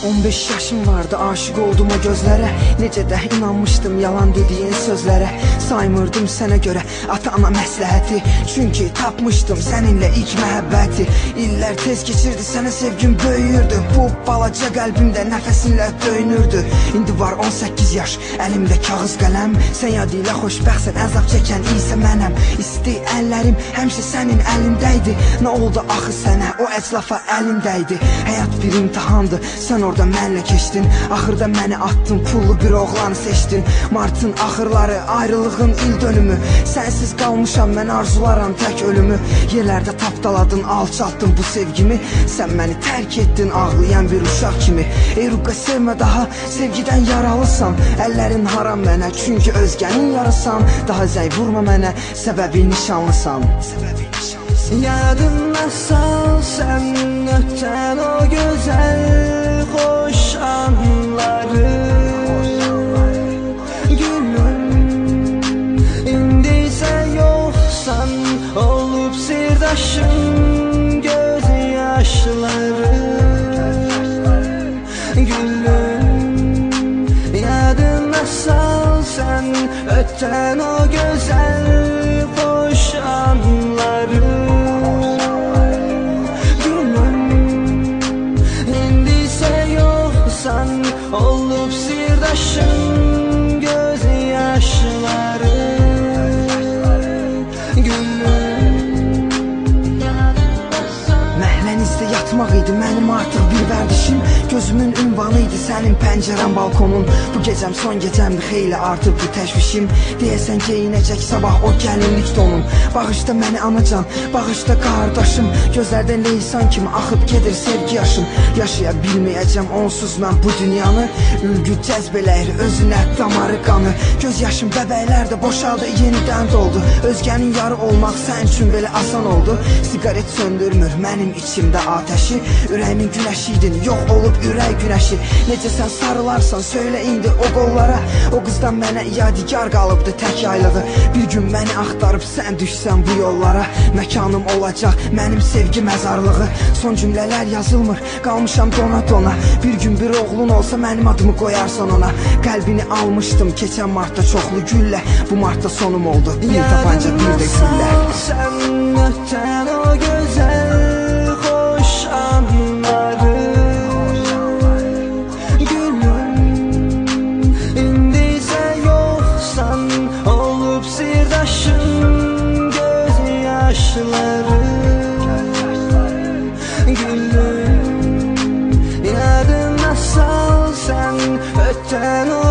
15 yaşım vardı, aşık oldum o gözlərə. Necə də inanmışdım yalan dediyin sözlərə. Saymırdım sənə görə ata-ana məsləhəti, çünki tapmışdım səninlə ilk məhəbbəti. İllər tez keçirdi, sənə sevgim böyüyürdü. Bu balaca qəlbimdə nəfəsinlə döyünürdü. İndi var 18 yaş, əlimdə kağız qələm. Sən yad ilə xoşbəxtsən, əzab çəkən isə mənəm. İsti əllərim həmişə sənin əlindəydi. Nə oldu axı sənə, o əclafa əlindəydi. Həyat bir imtihandı, sən orada mənlə keçdin. Axırda məni attın, pullu bir oğlanı seçdin. Martın axırları, ayrılığın il dönümü. Sənsiz qalmışam, mən arzularam tək ölümü. Yerlərdə tapdaladın, alçaltdın bu sevgimi. Sən məni tərk etdin, ağlayan bir uşaq kimi. Ey Ruqqa, sevmə daha, sevgidən yaralısan. Əllərin haram mənə, çünki özgənin yarısan. Daha zəy vurma mənə, səbəbi nişanlısan. Yadına sal sən ötən o gözəl xoş anları. Gülüm, indi sən yoxsan, olub sirdaşım göz yaşları. Gülüm, yadına sal sən ötən o gözəl xoş anları. Olup sirdaşım göz yaşları. Məhlənizdə yatmaq idi mənim artıq bir vərdişim. Gözümün ünvanı idi sənin pəncərən, balkonun. Bu gecəm son gecəmdir, xeyli artıb bu təşvişim. Deyəsən geyinəcək sabah o gəlinlik donum. Bağışda məni anacan, bağışda qardaşım. Gözlərdən leysan kimi axıb gedir sevgi yaşım. Yaşaya bilməyəcəm onsuz mən bu dünyanı. Ülgü cəzb eləyir özünə damarı qanı. Göz yaşım bəbəklərdə boşaldı, yenidən doldu. Özgənin yarı olmaq sən üçün belə asan oldu. Sigaret söndürmür mənim içimdə atəşi. Ürəyimin günəşiydin, yox olub ürək günəşi. Necə sən sarılarsan söylə indi o qollara. O qızdan mənə yadigar qalıbdı tək aylığı. Bir gün məni axtarıb sən düşsən bu yollara. Məkanım olacaq mənim sevgi məzarlığı. Son cümlələr yazılmır, qalmışam dona dona. Bir gün bir oğlun olsa mənim adımı qoyarsan ona. Qəlbini almışdım keçən martda çoxlu güllə. Bu martda sonum oldu, bir tapanca bir də güllə. Sən ötən o gözəl xoş anları. Gülüm, indi sən yoxsan, olub sirdaşım göz yaşları. Gülüm, yadına sal sən ötən o